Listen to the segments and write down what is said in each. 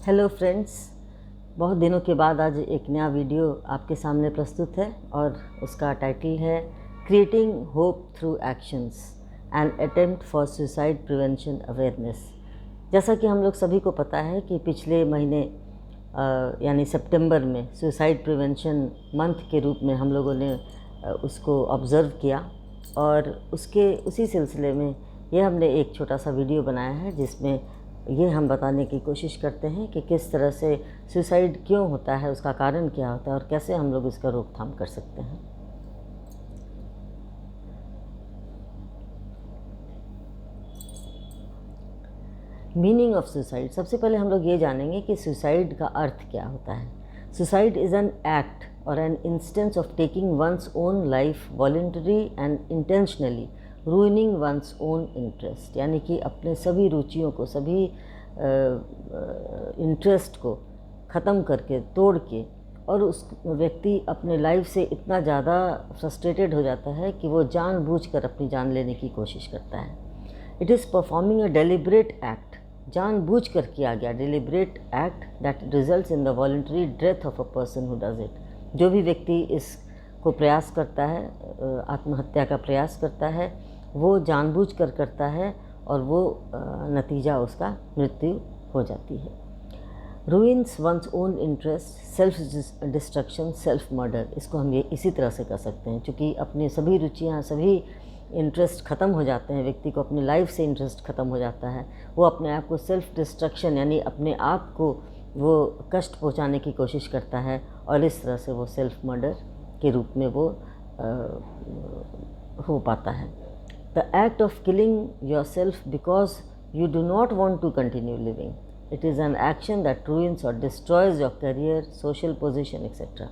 Hello friends, बहुत दिनों के बाद आज एक नया वीडियो आपके सामने प्रस्तुत है और उसका टाइटल है creating hope through actions an attempt for suicide prevention awareness. जैसा कि हम लोग सभी को पता है कि पिछले महीने यानी सितंबर में सुसाइड प्रिवेंशन मंथ के रूप में हम लोगों ने उसको ऑब्ज़र्व किया और उसी सिलसिले में ये हमने एक छोटा सा वीडियो बनाया है जिसमें ये हम बताने की कोशिश करते हैं कि किस तरह से सुसाइड क्यों होता है, उसका कारण क्या होता है और कैसे हम लोग इसका रोकथाम कर सकते हैं। मीनिंग ऑफ सुसाइड, सबसे पहले हम लोग ये जानेंगे कि सुसाइड का अर्थ क्या होता है। सुसाइड इज़ एन एक्ट और an instance of taking one's own life voluntary and intentionally ruining one's own interest, यानी कि अपने सभी रुचियों को, सभी इंटरेस्ट को ख़त्म करके, तोड़ के, और उस व्यक्ति अपने लाइफ से इतना ज़्यादा फ्रस्ट्रेटेड हो जाता है कि वो जानबूझकर अपनी जान लेने की कोशिश करता है। It is performing a deliberate act, जानबूझकर किया गया deliberate act that results in the voluntary death of a person who does it. जो भी व्यक्ति इसको प्रयास करता है, आत्महत्या का प्रयास करता है, वो जानबूझकर करता है और वो नतीजा उसका मृत्यु हो जाती है। Ruins one's own interest, self destruction, self murder, इसको हम ये इसी तरह से कर सकते हैं। क्योंकि अपनी सभी रुचियाँ, सभी इंटरेस्ट ख़त्म हो जाते हैं, व्यक्ति को अपनी लाइफ से इंटरेस्ट ख़त्म हो जाता है, वो अपने आप को सेल्फ डिस्ट्रक्शन यानी अपने आप को वो कष्ट पहुंचाने की कोशिश करता है और इस तरह से वो सेल्फ मर्डर के रूप में वो हो पाता है। The act of killing yourself because you do not want to continue living, it is an action that ruins और destroys your career, social position etcetera.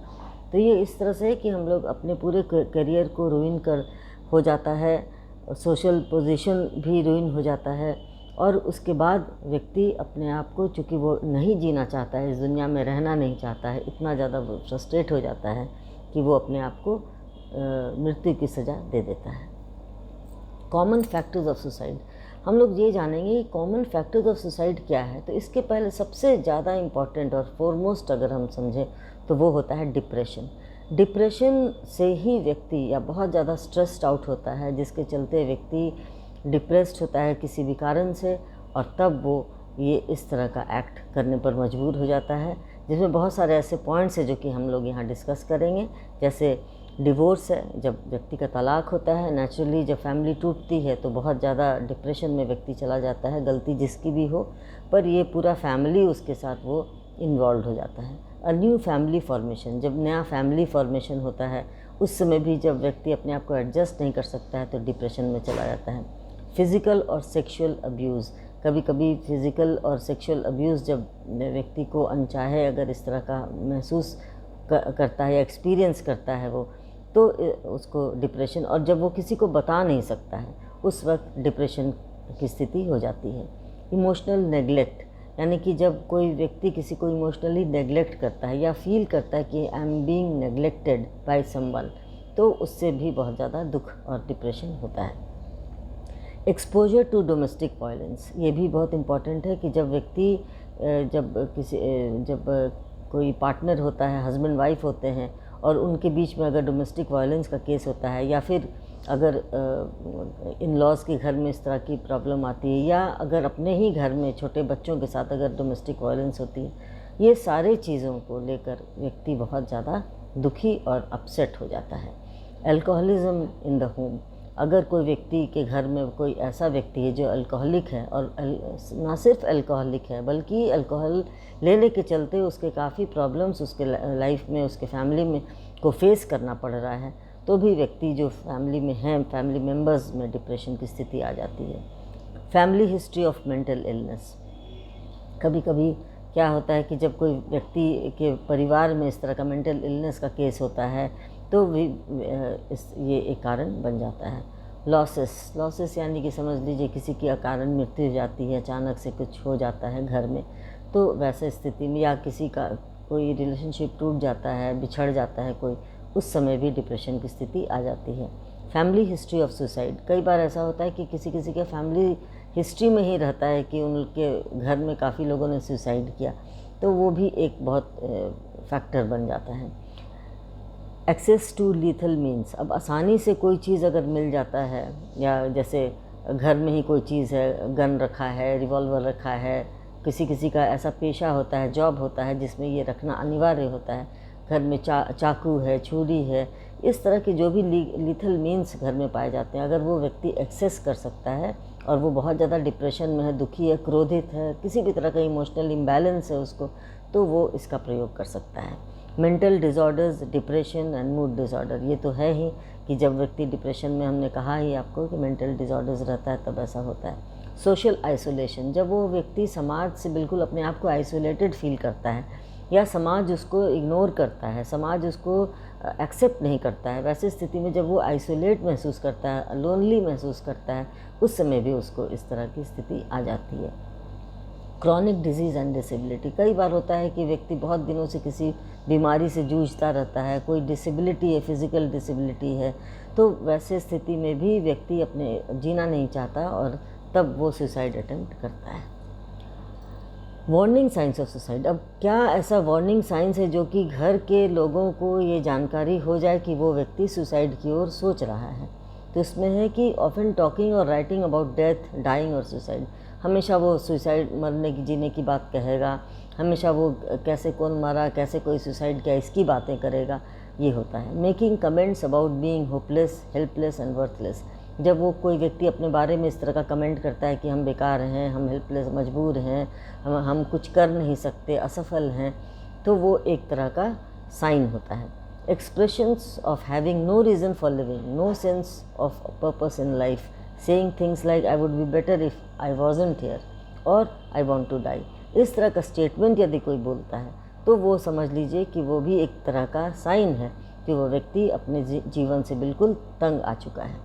तो ये इस तरह से है कि हम लोग अपने पूरे करियर को रूइन कर हो जाता है, सोशल पोजीशन भी रूइन हो जाता है और उसके बाद व्यक्ति अपने आप को, चूँकि वो नहीं जीना चाहता है, इस दुनिया में रहना नहीं चाहता है, इतना ज़्यादा फ्रस्ट्रेट हो जाता है कि वो अपने आप को मृत्यु की सज़ा दे देता है। कॉमन फैक्टर्स ऑफ सुसाइड, हम लोग ये जानेंगे कि कॉमन फैक्टर्स ऑफ सुसाइड क्या है। तो इसके पहले सबसे ज़्यादा इम्पॉर्टेंट और फोरमोस्ट अगर हम समझें तो वो होता है डिप्रेशन। डिप्रेशन से ही व्यक्ति या बहुत ज़्यादा स्ट्रेस्ड आउट होता है, जिसके चलते व्यक्ति डिप्रेस्ड होता है किसी भी कारण से, और तब वो ये इस तरह का एक्ट करने पर मजबूर हो जाता है, जिसमें बहुत सारे ऐसे पॉइंट्स हैं जो कि हम लोग यहाँ डिस्कस करेंगे। जैसे डिवोर्स है, जब व्यक्ति का तलाक होता है, नेचुरली जब फैमिली टूटती है तो बहुत ज़्यादा डिप्रेशन में व्यक्ति चला जाता है, गलती जिसकी भी हो, पर ये पूरा फैमिली उसके साथ वो इन्वॉल्व हो जाता है। अ न्यू फैमिली फॉर्मेशन, जब नया फैमिली फॉर्मेशन होता है उस समय भी जब व्यक्ति अपने आप को एडजस्ट नहीं कर सकता है तो डिप्रेशन में चला जाता है। फिज़िकल और सेक्सुअल अब्यूज़, कभी कभी फिज़िकल और सेक्सुअल अब्यूज़ जब व्यक्ति को अनचाहे अगर इस तरह का महसूस करता है या एक्सपीरियंस करता है वो, तो उसको डिप्रेशन, और जब वो किसी को बता नहीं सकता है उस वक्त डिप्रेशन की स्थिति हो जाती है। इमोशनल नेगलेक्ट, यानी कि जब कोई व्यक्ति किसी को इमोशनली नेगलेक्ट करता है या फील करता है कि I am being neglected by someone, तो उससे भी बहुत ज़्यादा दुख और डिप्रेशन होता है। एक्सपोजर टू डोमेस्टिक वायलेंस, ये भी बहुत इम्पॉर्टेंट है कि जब व्यक्ति जब कोई पार्टनर होता है, हस्बैंड वाइफ होते हैं, और उनके बीच में अगर डोमेस्टिक वायलेंस का केस होता है, या फिर अगर इन लॉज़ के घर में इस तरह की प्रॉब्लम आती है, या अगर अपने ही घर में छोटे बच्चों के साथ अगर डोमेस्टिक वायलेंस होती है, ये सारे चीज़ों को लेकर व्यक्ति बहुत ज़्यादा दुखी और अपसेट हो जाता है। अल्कोहलिज्म इन द होम, अगर कोई व्यक्ति के घर में कोई ऐसा व्यक्ति है जो अल्कोहलिक है, और ना सिर्फ अल्कोहलिक है बल्कि अल्कोहल लेने के चलते उसके काफ़ी प्रॉब्लम्स उसके लाइफ में, उसके फैमिली में को फेस करना पड़ रहा है, तो भी व्यक्ति जो फैमिली में हैं, फैमिली मेम्बर्स में डिप्रेशन की स्थिति आ जाती है। Family history of mental illness, कभी कभी क्या होता है कि जब कोई व्यक्ति के परिवार में इस तरह का मेंटल इलनेस का केस होता है तो भी ये एक कारण बन जाता है। लॉसेस यानी कि समझ लीजिए किसी की अकारण मृत्यु हो जाती है, अचानक से कुछ हो जाता है घर में, तो वैसे स्थिति में, या किसी का कोई रिलेशनशिप टूट जाता है, बिछड़ जाता है कोई, उस समय भी डिप्रेशन की स्थिति आ जाती है। फैमिली हिस्ट्री ऑफ सुसाइड, कई बार ऐसा होता है कि किसी के फैमिली हिस्ट्री में ही रहता है कि उनके घर में काफ़ी लोगों ने सुसाइड किया, तो वो भी एक बहुत फैक्टर बन जाता है। एक्सेस टू लीथल मीन्स, अब आसानी से कोई चीज़ अगर मिल जाता है, या जैसे घर में ही कोई चीज़ है, गन रखा है, रिवॉल्वर रखा है, किसी किसी का ऐसा पेशा होता है, जॉब होता है जिसमें ये रखना अनिवार्य होता है, घर में चाकू है, छुरी है, इस तरह के जो भी लीथल मीन्स घर में पाए जाते हैं, अगर वो व्यक्ति एक्सेस कर सकता है और वो बहुत ज़्यादा डिप्रेशन में है, दुखी है, क्रोधित है, किसी भी तरह का इमोशनल इम्बैलेंस है उसको, तो वो इसका प्रयोग कर सकता है। Mental disorders, depression and mood disorder, ये तो है ही कि जब व्यक्ति डिप्रेशन में, हमने कहा ही आपको कि मेंटल डिसऑर्डर्स रहता है तब ऐसा होता है। सोशल आइसोलेशन, जब वो व्यक्ति समाज से बिल्कुल अपने आप को आइसोलेटेड फील करता है, या समाज उसको इग्नोर करता है, समाज उसको एक्सेप्ट नहीं करता है, वैसी स्थिति में जब वो आइसोलेट महसूस करता है, लोनली महसूस करता है, उस समय भी उसको इस तरह की स्थिति आ जाती है। क्रॉनिक डिजीज़ एंड डिसेबिलिटी, कई बार होता है कि व्यक्ति बहुत दिनों से किसी बीमारी से जूझता रहता है, कोई डिसेबिलिटी है, फिज़िकल डिसेबिलिटी है, तो वैसे स्थिति में भी व्यक्ति अपने जीना नहीं चाहता और तब वो सुसाइड अटेम्प्ट करता है। वार्निंग साइंस ऑफ सुसाइड, अब क्या ऐसा वार्निंग साइंस है जो कि घर के लोगों को ये जानकारी हो जाए कि वो व्यक्ति सुसाइड की ओर सोच रहा है? तो इसमें है कि ऑफन टॉकिंग और राइटिंग अबाउट डेथ, डाइंग और सुसाइड, हमेशा वो सुसाइड, मरने की, जीने की बात कहेगा, हमेशा वो कैसे कौन मरा, कैसे कोई सुसाइड किया, इसकी बातें करेगा, ये होता है। Making comments about being hopeless, helpless and worthless, जब वो कोई व्यक्ति अपने बारे में इस तरह का कमेंट करता है कि हम बेकार हैं, हम हेल्पलेस, मजबूर हैं, हम कुछ कर नहीं सकते, असफल हैं, तो वो एक तरह का साइन होता है। Expressions of having no reason for living, no sense of purpose in life, saying things like I would be better if I wasn't here और आई वॉन्ट टू डाई, इस तरह का स्टेटमेंट यदि कोई बोलता है तो वो समझ लीजिए कि वो भी एक तरह का साइन है कि वो व्यक्ति अपने जीवन से बिल्कुल तंग आ चुका है।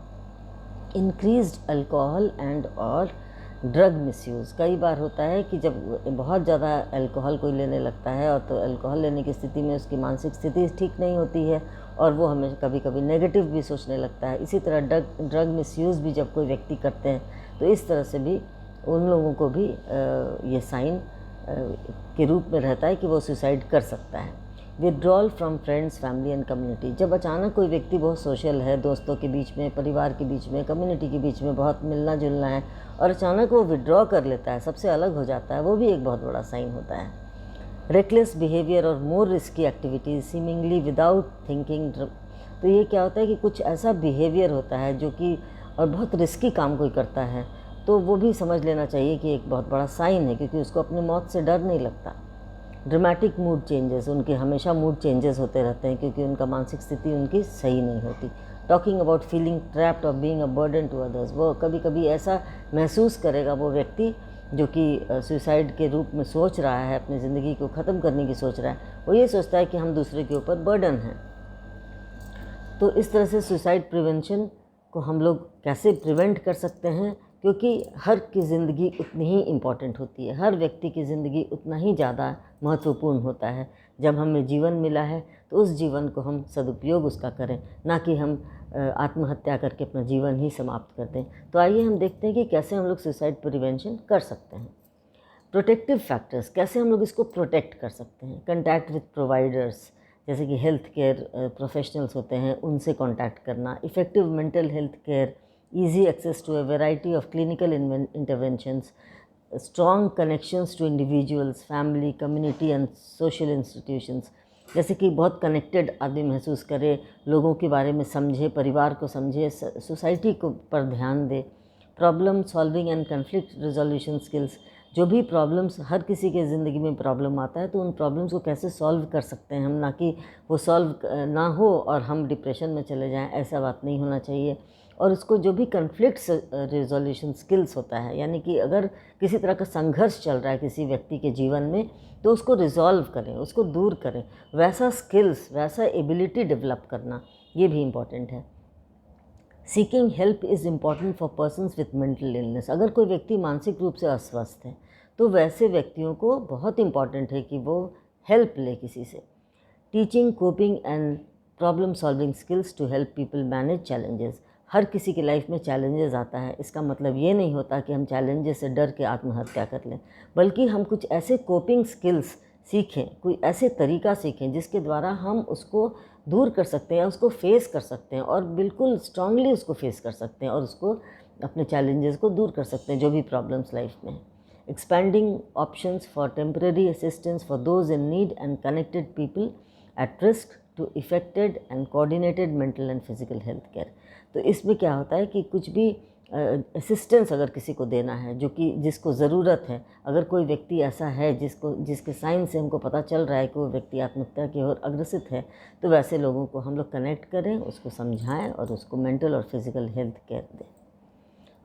इंक्रीज्ड अल्कोहल एंड और ड्रग मिसयूज़, कई बार होता है कि जब बहुत ज़्यादा अल्कोहल कोई लेने लगता है और तो अल्कोहल लेने की स्थिति में उसकी मानसिक स्थिति ठीक नहीं होती है और वो हमें कभी कभी नेगेटिव भी सोचने लगता है। इसी तरह ड्रग मिसयूज़ भी जब कोई व्यक्ति करते हैं तो इस तरह से भी उन लोगों को भी ये साइन के रूप में रहता है कि वो सुसाइड कर सकता है। Withdrawal from friends, family and community, जब अचानक कोई व्यक्ति बहुत सोशल है, दोस्तों के बीच में, परिवार के बीच में, कम्युनिटी के बीच में बहुत मिलना जुलना है और अचानक वो विड्रॉ कर लेता है, सबसे अलग हो जाता है, वो भी एक बहुत बड़ा साइन होता है। रेकलेस बिहेवियर और more risky activities seemingly without thinking, तो ये क्या होता है कि कुछ ऐसा बिहेवियर होता है जो कि और बहुत रिस्की काम कोई करता है, तो वो भी समझ लेना चाहिए कि एक बहुत बड़ा साइन है, क्योंकि उसको अपनी मौत से डर नहीं लगता। ड्रामेटिक मूड चेंजेस, उनके हमेशा मूड चेंजेस होते रहते हैं क्योंकि उनका मानसिक स्थिति उनकी सही नहीं होती। टॉकिंग अबाउट फीलिंग ट्रैप्ड और being a burden to others, वो कभी कभी ऐसा महसूस करेगा वो व्यक्ति जो कि सुसाइड के रूप में सोच रहा है, अपनी ज़िंदगी को ख़त्म करने की सोच रहा है, वो ये सोचता है कि हम दूसरे के ऊपर बर्डन हैं। तो इस तरह से सुसाइड प्रिवेंशन को हम लोग कैसे प्रिवेंट कर सकते हैं, क्योंकि हर की ज़िंदगी उतनी ही इम्पॉर्टेंट होती है, हर व्यक्ति की ज़िंदगी उतना ही ज़्यादा महत्वपूर्ण होता है। जब हमें जीवन मिला है तो उस जीवन को हम सदुपयोग उसका करें, ना कि हम आत्महत्या करके अपना जीवन ही समाप्त कर दें। तो आइए हम देखते हैं कि कैसे हम लोग सुसाइड प्रिवेंशन कर सकते हैं। प्रोटेक्टिव फैक्टर्स, कैसे हम लोग इसको प्रोटेक्ट कर सकते हैं। कंटैक्ट विद प्रोवाइडर्स, जैसे कि हेल्थ केयर प्रोफेशनल्स होते हैं, उनसे कांटेक्ट करना। Effective mental health care, easy access to a variety of clinical interventions, strong connections to individuals, family, community and social institutions, जैसे कि बहुत कनेक्टेड आदमी महसूस करे, लोगों के बारे में समझे, परिवार को समझे, सोसाइटी को पर ध्यान दे। Problem solving and conflict resolution skills, जो भी प्रॉब्लम्स, हर किसी के ज़िंदगी में प्रॉब्लम आता है तो उन प्रॉब्लम्स को कैसे सॉल्व कर सकते हैं हम, ना कि वो सॉल्व ना हो और हम डिप्रेशन में चले जाएं, ऐसा बात नहीं होना चाहिए। और उसको जो भी कन्फ्लिक्ट रिजोल्यूशन स्किल्स होता है, यानी कि अगर किसी तरह का संघर्ष चल रहा है किसी व्यक्ति के जीवन में तो उसको रिजॉल्व करें, उसको दूर करें, वैसा स्किल्स, वैसा एबिलिटी डेवलप करना, ये भी इम्पॉर्टेंट है। Seeking help is important for persons with mental illness, अगर कोई व्यक्ति मानसिक रूप से अस्वस्थ है तो वैसे व्यक्तियों को बहुत इम्पॉर्टेंट है कि वो हेल्प ले किसी से। Teaching coping and problem solving skills to help people manage challenges, हर किसी की लाइफ में चैलेंजेस आता है, इसका मतलब ये नहीं होता कि हम चैलेंजेस से डर के आत्महत्या कर लें, बल्कि हम कुछ ऐसे कोपिंग स्किल्स सीखें, कोई ऐसे तरीका सीखें जिसके द्वारा हम उसको दूर कर सकते हैं, उसको फेस कर सकते हैं और बिल्कुल स्ट्रांगली उसको फेस कर सकते हैं और उसको अपने चैलेंजेस को दूर कर सकते हैं जो भी प्रॉब्लम्स लाइफ में हैं। Expanding options for temporary assistance for those in need and connected people at risk to effected and coordinated mental and physical health care. तो इसमें क्या होता है कि कुछ भी असिस्टेंस अगर किसी को देना है जो कि जिसको ज़रूरत है, अगर कोई व्यक्ति ऐसा है जिसके साइन से हमको पता चल रहा है कि वो व्यक्ति आत्महत्या की ओर अग्रसित है, तो वैसे लोगों को हम लोग कनेक्ट करें, उसको समझाएं और उसको मेंटल और फिजिकल हेल्थ केयर दें।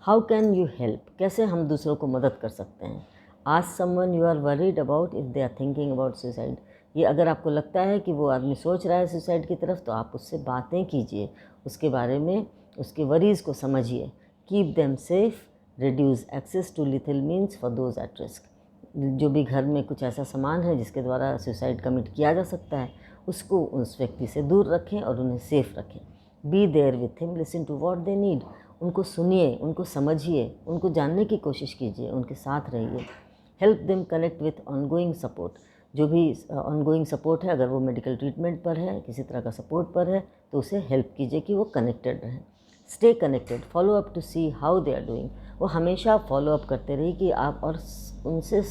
हाउ कैन यू हेल्प, कैसे हम दूसरों को मदद कर सकते हैं। Ask someone you are worried about if they are thinking about suicide. ये अगर आपको लगता है कि वो आदमी सोच रहा है सुसाइड की तरफ, तो आप उससे बातें कीजिए, उसके बारे में, उसके वरीज़ को समझिए। Keep them safe, reduce access to lethal means for those at risk. जो भी घर में कुछ ऐसा सामान है जिसके द्वारा सुसाइड कमिट किया जा सकता है, उसको उस व्यक्ति से दूर रखें और उन्हें सेफ रखें। Be there with him, listen to what they need. उनको सुनिए, उनको समझिए, उनको जानने की कोशिश कीजिए, उनके साथ रहिए। Help them connect with ongoing support. जो भी ऑनगोइंग सपोर्ट है, अगर वो मेडिकल ट्रीटमेंट पर है, किसी तरह का सपोर्ट पर है, तो उसे हेल्प कीजिए कि वो कनेक्टेड रहें। Stay connected, follow up to see how they are doing. वो हमेशा फॉलो अप करते रहिए कि आप और उनसे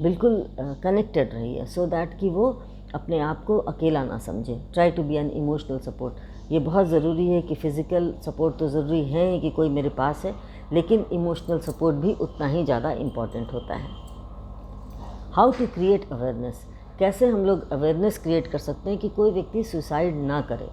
बिल्कुल कनेक्टेड रहिए, सो दैट कि वो अपने आप को अकेला ना समझे। Try to be an emotional support. ये बहुत ज़रूरी है कि फ़िज़िकल सपोर्ट तो ज़रूरी है कि कोई मेरे पास है, लेकिन इमोशनल सपोर्ट भी उतना ही ज़्यादा इम्पॉर्टेंट होता है। हाउ टू क्रिएट अवेयरनेस, कैसे हम लोग अवेयरनेस क्रिएट कर सकते हैं कि कोई व्यक्ति सुसाइड ना करे।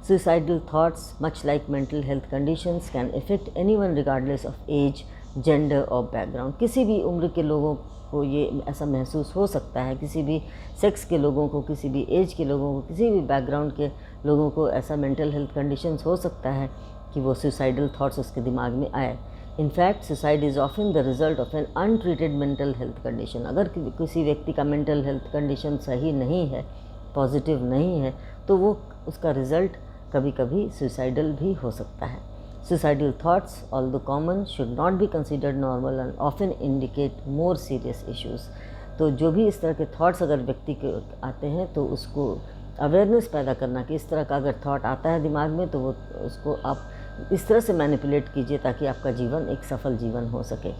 Suicidal thoughts, much like mental health conditions, can affect anyone regardless of age, gender और background। किसी भी उम्र के लोगों को ये ऐसा महसूस हो सकता है, किसी भी सेक्स के लोगों को, किसी भी एज के लोगों को, किसी भी बैकग्राउंड के लोगों को ऐसा मेंटल हेल्थ कंडीशंस हो सकता है कि वो सुसाइडल थॉट्स उसके दिमाग में आए। In fact suicide is often the result of an untreated mental health condition. अगर किसी व्यक्ति का मेंटल हेल्थ कंडीशन सही नहीं है, पॉजिटिव नहीं है, तो वो उसका रिज़ल्ट कभी कभी सुसाइडल भी हो सकता है। Suicidal thoughts, although common, should not be considered normal and often indicate more serious issues. तो जो भी इस तरह के थॉट्स अगर व्यक्ति के आते हैं, तो उसको अवेयरनेस पैदा करना कि इस तरह का अगर थॉट आता है दिमाग में, तो वो उसको आप इस तरह से मैनिपुलेट कीजिए ताकि आपका जीवन एक सफल जीवन हो सके।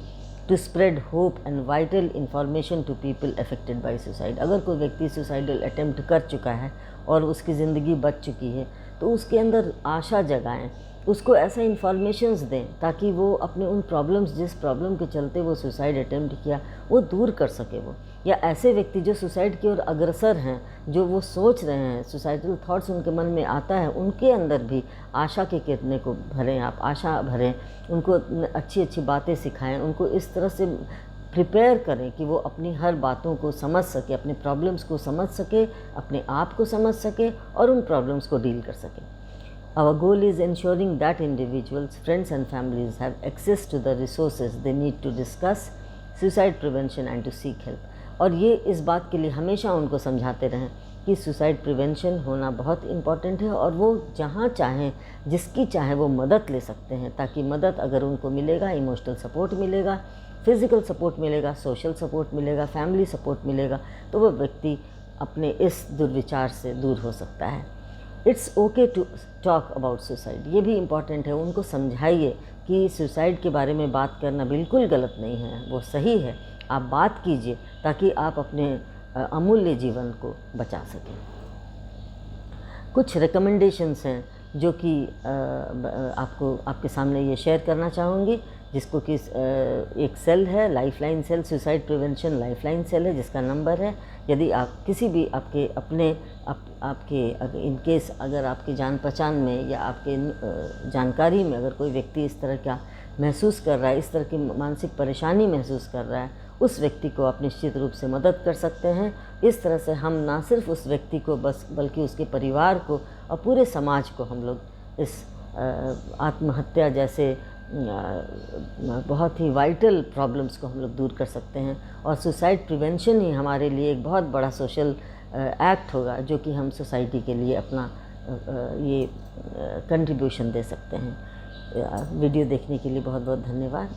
To spread hope and vital information to people affected by suicide. अगर कोई व्यक्ति सुसाइडल अटेम्प्ट कर चुका है और उसकी ज़िंदगी बच चुकी है, तो उसके अंदर आशा जगाएं, उसको ऐसा इन्फॉर्मेशंस दें ताकि वो अपने उन प्रॉब्लम्स, जिस प्रॉब्लम के चलते वो सुसाइड अटेम्प्ट किया, वो दूर कर सके वो। या ऐसे व्यक्ति जो सुसाइड की ओर अग्रसर हैं, जो वो सोच रहे हैं, सुसाइडल थॉट्स उनके मन में आता है, उनके अंदर भी आशा के किरणें को भरें, आप आशा भरें, उनको अच्छी अच्छी बातें सिखाएं, उनको इस तरह से प्रिपेयर करें कि वो अपनी हर बातों को समझ सके, अपने प्रॉब्लम्स को समझ सके, अपने आप को समझ सके और उन प्रॉब्लम्स को डील कर सके। Our goal is ensuring that individuals, friends and families have access to the resources they need to discuss suicide prevention and to seek help। और ये इस बात के लिए हमेशा उनको समझाते रहें कि सुसाइड प्रिवेंशन होना बहुत इम्पॉर्टेंट है और वो जहाँ चाहें, जिसकी चाहे वो मदद ले सकते हैं, ताकि मदद अगर उनको मिलेगा, इमोशनल सपोर्ट मिलेगा, फिज़िकल सपोर्ट मिलेगा, सोशल सपोर्ट मिलेगा, फैमिली सपोर्ट मिलेगा, तो वो व्यक्ति अपने इस दुर्विचार से दूर हो सकता है। It's okay to talk about suicide, ये भी इम्पॉर्टेंट है। उनको समझाइए कि सुसाइड के बारे में बात करना बिल्कुल गलत नहीं है, वो सही है। आप बात कीजिए ताकि आप अपने अमूल्य जीवन को बचा सकें। कुछ रिकमेंडेशंस हैं जो कि आपको आपके सामने ये शेयर करना चाहूँगी, जिसको कि एक सेल है, lifeline cell, suicide prevention lifeline cell है, जिसका नंबर है, यदि आप किसी भी आपके अपने आपके इन केस अगर आपके जान पहचान में या आपके जानकारी में अगर कोई व्यक्ति इस तरह का महसूस कर रहा है, इस तरह की मानसिक परेशानी महसूस कर रहा है, उस व्यक्ति को आप निश्चित रूप से मदद कर सकते हैं। इस तरह से हम ना सिर्फ उस व्यक्ति को बल्कि उसके परिवार को और पूरे समाज को हम लोग इस आत्महत्या जैसे बहुत ही वाइटल प्रॉब्लम्स को हम लोग दूर कर सकते हैं। और सुसाइड प्रिवेंशन ही हमारे लिए एक बहुत बड़ा सोशल एक्ट होगा, जो कि हम सोसाइटी के लिए अपना ये कंट्रीब्यूशन दे सकते हैं। वीडियो देखने के लिए बहुत बहुत धन्यवाद।